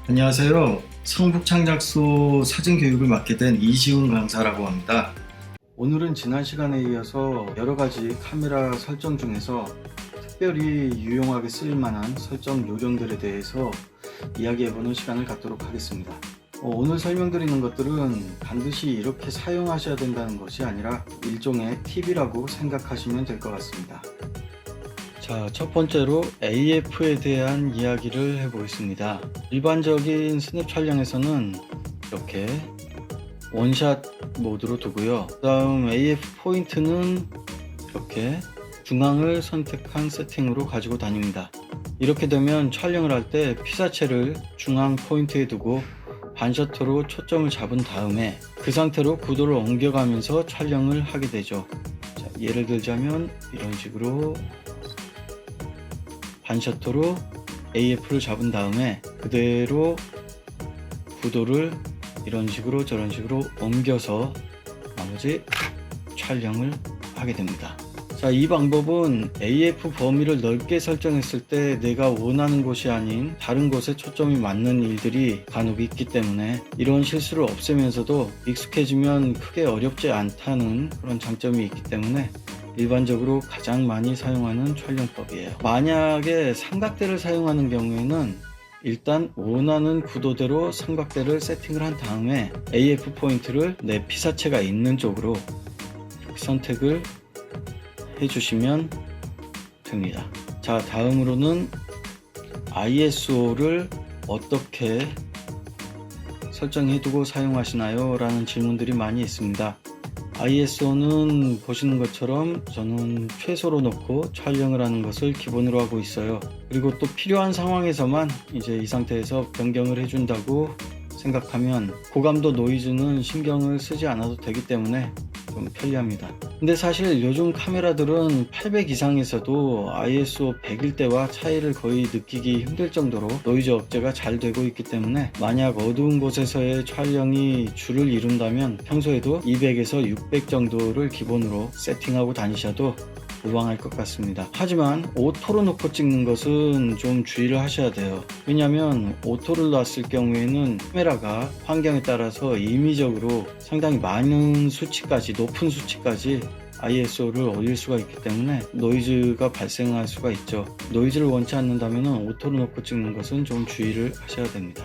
안녕하세요. 성북창작소 사진교육을 맡게 된 이지훈 강사라고 합니다. 오늘은 지난 시간에 이어서 여러가지 카메라 설정 중에서 특별히 유용하게 쓰일 만한 설정 요령들에 대해서 이야기해보는 시간을 갖도록 하겠습니다. 오늘 설명드리는 것들은 반드시 이렇게 사용하셔야 된다는 것이 아니라 일종의 팁이라고 생각하시면 될 것 같습니다. 자, 첫 번째로 AF에 대한 이야기를 해보겠습니다. 일반적인 스냅 촬영에서는 이렇게 원샷 모드로 두고요. 그 다음 AF 포인트는 이렇게 중앙을 선택한 세팅으로 가지고 다닙니다. 이렇게 되면 촬영을 할 때 피사체를 중앙 포인트에 두고 반셔터로 초점을 잡은 다음에 그 상태로 구도를 옮겨가면서 촬영을 하게 되죠. 자, 예를 들자면 이런 식으로 반셔터로 AF를 잡은 다음에 그대로 구도를 이런 식으로 저런 식으로 옮겨서 나머지 촬영을 하게 됩니다. 자, 이 방법은 AF 범위를 넓게 설정했을 때 내가 원하는 곳이 아닌 다른 곳에 초점이 맞는 일들이 간혹 있기 때문에 이런 실수를 없애면서도 익숙해지면 크게 어렵지 않다는 그런 장점이 있기 때문에 일반적으로 가장 많이 사용하는 촬영법이에요. 만약에 삼각대를 사용하는 경우에는 일단 원하는 구도대로 삼각대를 세팅을 한 다음에 AF 포인트를 내 피사체가 있는 쪽으로 선택을 해주시면 됩니다. 자, 다음으로는 ISO를 어떻게 설정해두고 사용하시나요? 라는 질문들이 많이 있습니다. ISO는 보시는 것처럼 저는 최소로 놓고 촬영을 하는 것을 기본으로 하고 있어요. 그리고 또 필요한 상황에서만 이제 이 상태에서 변경을 해준다고 생각하면 고감도 노이즈는 신경을 쓰지 않아도 되기 때문에 좀 편리합니다. 근데 사실 요즘 카메라들은 800 이상에서도 ISO 100일 때와 차이를 거의 느끼기 힘들 정도로 노이즈 억제가 잘 되고 있기 때문에 만약 어두운 곳에서의 촬영이 주를 이룬다면 평소에도 200에서 600 정도를 기본으로 세팅하고 다니셔도 무방할 것 같습니다. 하지만 오토로 놓고 찍는 것은 좀 주의를 하셔야 돼요. 왜냐하면 오토를 놨을 경우에는 카메라가 환경에 따라서 임의적으로 상당히 많은 수치까지, 높은 수치까지 ISO를 올릴 수가 있기 때문에 노이즈가 발생할 수가 있죠. 노이즈를 원치 않는다면 오토로 놓고 찍는 것은 좀 주의를 하셔야 됩니다.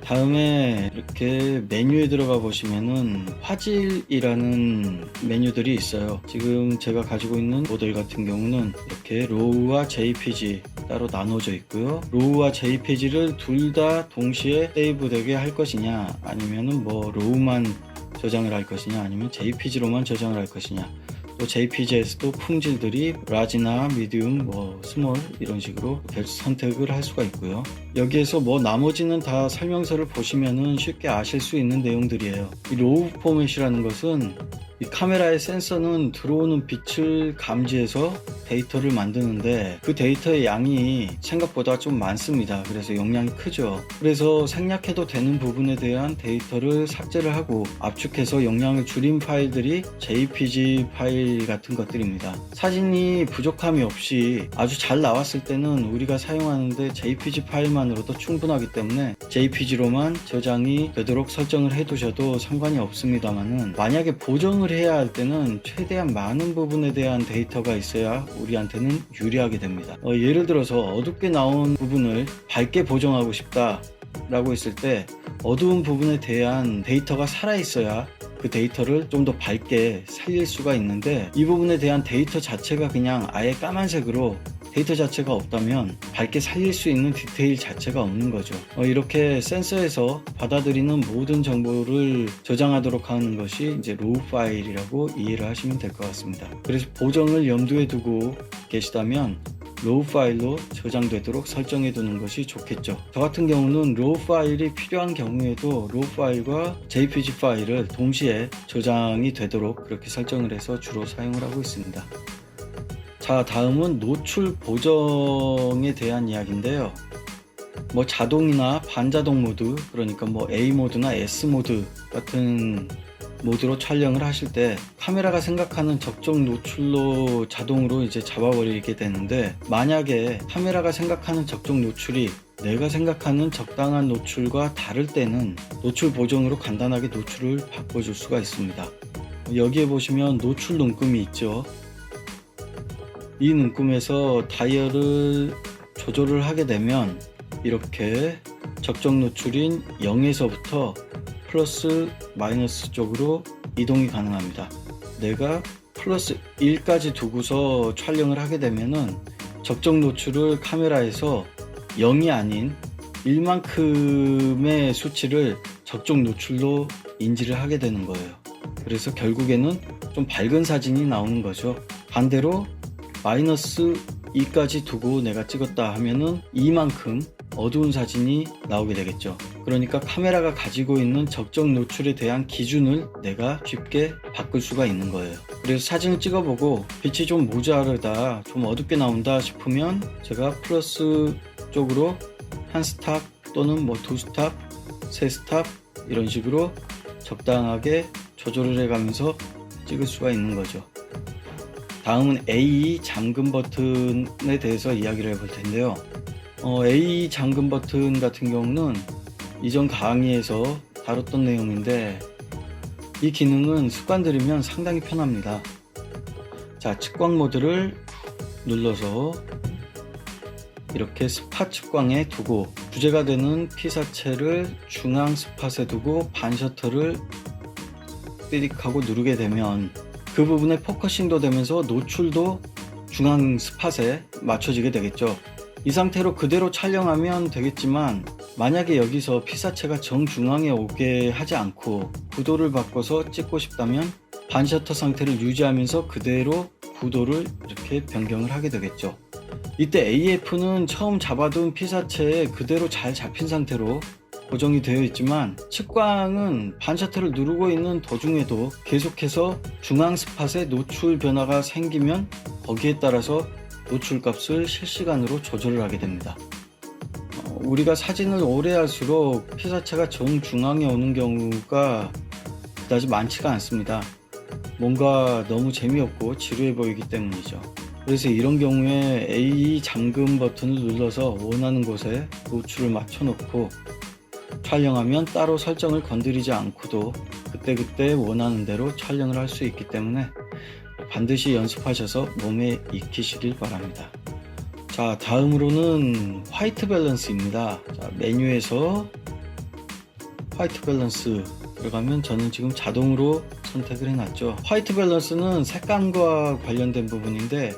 다음에 이렇게 메뉴에 들어가 보시면은 화질이라는 메뉴들이 있어요. 지금 제가 가지고 있는 모델 같은 경우는 이렇게 로우와 JPG 따로 나눠져 있고요. 로우와 JPG를 둘 다 동시에 세이브되게 할 것이냐, 아니면은 뭐 로우만 저장을 할 것이냐, 아니면 JPG로만 저장을 할 것이냐, 또 JPG에서도 품질들이 라지나 미디움, 스몰 이런 식으로 선택을 할 수가 있고요. 여기에서 나머지는 다 설명서를 보시면은 쉽게 아실 수 있는 내용들이에요. 이 로우 포맷이라는 것은 이 카메라의 센서는 들어오는 빛을 감지해서 데이터를 만드는데 그 데이터의 양이 생각보다 좀 많습니다. 그래서 용량이 크죠. 그래서 생략해도 되는 부분에 대한 데이터를 삭제를 하고 압축해서 용량을 줄인 파일들이 JPG 파일 같은 것들입니다. 사진이 부족함이 없이 아주 잘 나왔을 때는 우리가 사용하는데 JPG 파일만으로도 충분하기 때문에 JPG로만 저장이 되도록 설정을 해두셔도 상관이 없습니다만은, 만약에 보정을 해야 할 때는 최대한 많은 부분에 대한 데이터가 있어야 우리한테는 유리하게 됩니다. 예를 들어서 어둡게 나온 부분을 밝게 보정하고 싶다 라고 했을 때 어두운 부분에 대한 데이터가 살아있어야 그 데이터를 좀 더 밝게 살릴 수가 있는데, 이 부분에 대한 데이터 자체가 그냥 아예 까만색으로 데이터 자체가 없다면 밝게 살릴 수 있는 디테일 자체가 없는 거죠. 이렇게 센서에서 받아들이는 모든 정보를 저장하도록 하는 것이 이제 로우 파일이라고 이해를 하시면 될 것 같습니다. 그래서 보정을 염두에 두고 계시다면 로우 파일로 저장되도록 설정해 두는 것이 좋겠죠. 저 같은 경우는 로우 파일이 필요한 경우에도 로우 파일과 JPG 파일을 동시에 저장이 되도록 그렇게 설정을 해서 주로 사용을 하고 있습니다. 자, 다음은 노출 보정에 대한 이야기인데요. 자동이나 반자동 모드, 그러니까 A 모드나 S 모드 같은 모드로 촬영을 하실 때 카메라가 생각하는 적정 노출로 자동으로 이제 잡아버리게 되는데, 만약에 카메라가 생각하는 적정 노출이 내가 생각하는 적당한 노출과 다를 때는 노출 보정으로 간단하게 노출을 바꿔줄 수가 있습니다. 여기에 보시면 노출 눈금이 있죠. 이 눈금에서 다이얼을 조절을 하게 되면 이렇게 적정 노출인 0에서부터 플러스 마이너스 쪽으로 이동이 가능합니다. 내가 플러스 1까지 두고서 촬영을 하게 되면은 적정 노출을 카메라에서 0이 아닌 1만큼의 수치를 적정 노출로 인지를 하게 되는 거예요. 그래서 결국에는 좀 밝은 사진이 나오는 거죠. 반대로 마이너스 2까지 두고 내가 찍었다 하면은 이만큼 어두운 사진이 나오게 되겠죠. 그러니까 카메라가 가지고 있는 적정 노출에 대한 기준을 내가 쉽게 바꿀 수가 있는 거예요. 그래서 사진을 찍어보고 빛이 좀 모자르다, 좀 어둡게 나온다 싶으면 제가 플러스 쪽으로 한 스탑 또는 뭐 두 스탑, 세 스탑 이런 식으로 적당하게 조절을 해가면서 찍을 수가 있는 거죠. 다음은 AE 잠금 버튼에 대해서 이야기를 해볼 텐데요. AE 잠금 버튼 같은 경우는 이전 강의에서 다뤘던 내용인데, 이 기능은 습관들이면 상당히 편합니다. 자, 측광 모드를 눌러서 이렇게 스팟 측광에 두고 주제가 되는 피사체를 중앙 스팟에 두고 반셔터를 띠릭하고 누르게 되면 그 부분에 포커싱도 되면서 노출도 중앙 스팟에 맞춰지게 되겠죠. 이 상태로 그대로 촬영하면 되겠지만, 만약에 여기서 피사체가 정중앙에 오게 하지 않고 구도를 바꿔서 찍고 싶다면 반셔터 상태를 유지하면서 그대로 구도를 이렇게 변경을 하게 되겠죠. 이때 AF는 처음 잡아둔 피사체에 그대로 잘 잡힌 상태로 고정이 되어 있지만, 측광은 반셔터를 누르고 있는 도중에도 계속해서 중앙 스팟에 노출 변화가 생기면 거기에 따라서 노출 값을 실시간으로 조절을 하게 됩니다. 우리가 사진을 오래 할수록 피사체가 정중앙에 오는 경우가 그다지 많지가 않습니다. 뭔가 너무 재미없고 지루해 보이기 때문이죠. 그래서 이런 경우에 AE 잠금 버튼을 눌러서 원하는 곳에 노출을 맞춰 놓고 촬영하면 따로 설정을 건드리지 않고도 그때그때 원하는 대로 촬영을 할 수 있기 때문에 반드시 연습하셔서 몸에 익히시길 바랍니다. 자, 다음으로는 화이트 밸런스입니다. 자, 메뉴에서 화이트 밸런스 들어가면 저는 지금 자동으로 선택을 해놨죠. 화이트 밸런스는 색감과 관련된 부분인데,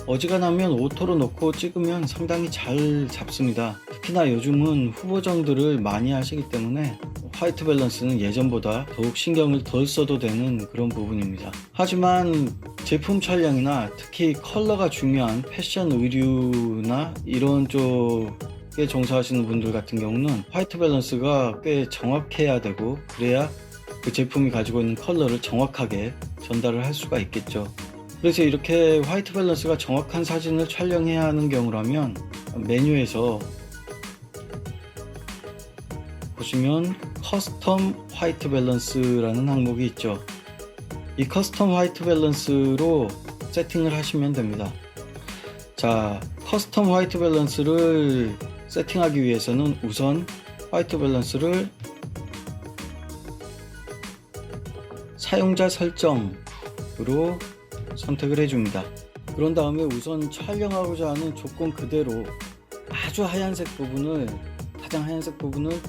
어지간하면 오토로 놓고 찍으면 상당히 잘 잡습니다. 특히나 요즘은 후보정들을 많이 하시기 때문에 화이트 밸런스는 예전보다 더욱 신경을 덜 써도 되는 그런 부분입니다. 하지만 제품 촬영이나 특히 컬러가 중요한 패션 의류나 이런 쪽에 종사하시는 분들 같은 경우는 화이트 밸런스가 꽤 정확해야 되고, 그래야 그 제품이 가지고 있는 컬러를 정확하게 전달을 할 수가 있겠죠. 그래서 이렇게 화이트 밸런스가 정확한 사진을 촬영해야 하는 경우라면 메뉴에서 보시면 커스텀 화이트 밸런스라는 항목이 있죠. 이 커스텀 화이트 밸런스로 세팅을 하시면 됩니다. 자, 커스텀 화이트 밸런스를 세팅하기 위해서는 우선 화이트 밸런스를 사용자 설정으로 선택을 해줍니다. 그런 다음에 우선 촬영하고자 하는 조건 그대로 아주 하얀색 부분을, 가장 하얀색 부분을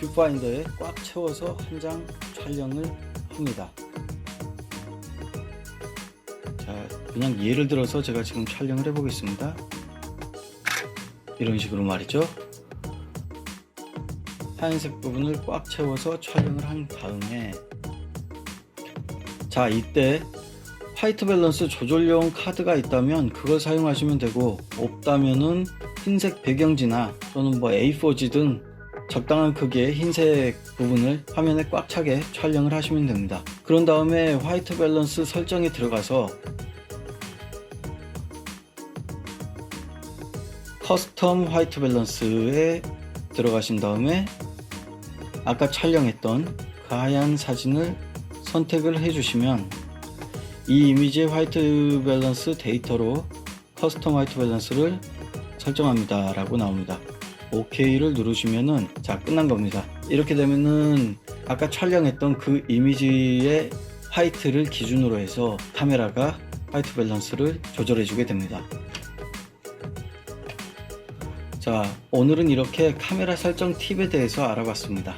뷰파인더에 꽉 채워서 한 장 촬영을 합니다. 자, 그냥 예를 들어서 제가 지금 촬영을 해 보겠습니다. 이런 식으로 말이죠. 하얀색 부분을 꽉 채워서 촬영을 한 다음에, 자, 이때 화이트 밸런스 조절용 카드가 있다면 그걸 사용하시면 되고, 없다면은 흰색 배경지나 또는 뭐 A4지 등 적당한 크기의 흰색 부분을 화면에 꽉 차게 촬영을 하시면 됩니다. 그런 다음에 화이트 밸런스 설정에 들어가서 커스텀 화이트 밸런스에 들어가신 다음에 아까 촬영했던 그 하얀 사진을 선택을 해주시면 이 이미지의 화이트 밸런스 데이터로 커스텀 화이트 밸런스를 설정합니다 라고 나옵니다. OK를 누르시면은 자, 끝난 겁니다. 이렇게 되면은 아까 촬영했던 그 이미지의 화이트를 기준으로 해서 카메라가 화이트 밸런스를 조절해 주게 됩니다. 자, 오늘은 이렇게 카메라 설정 팁에 대해서 알아봤습니다.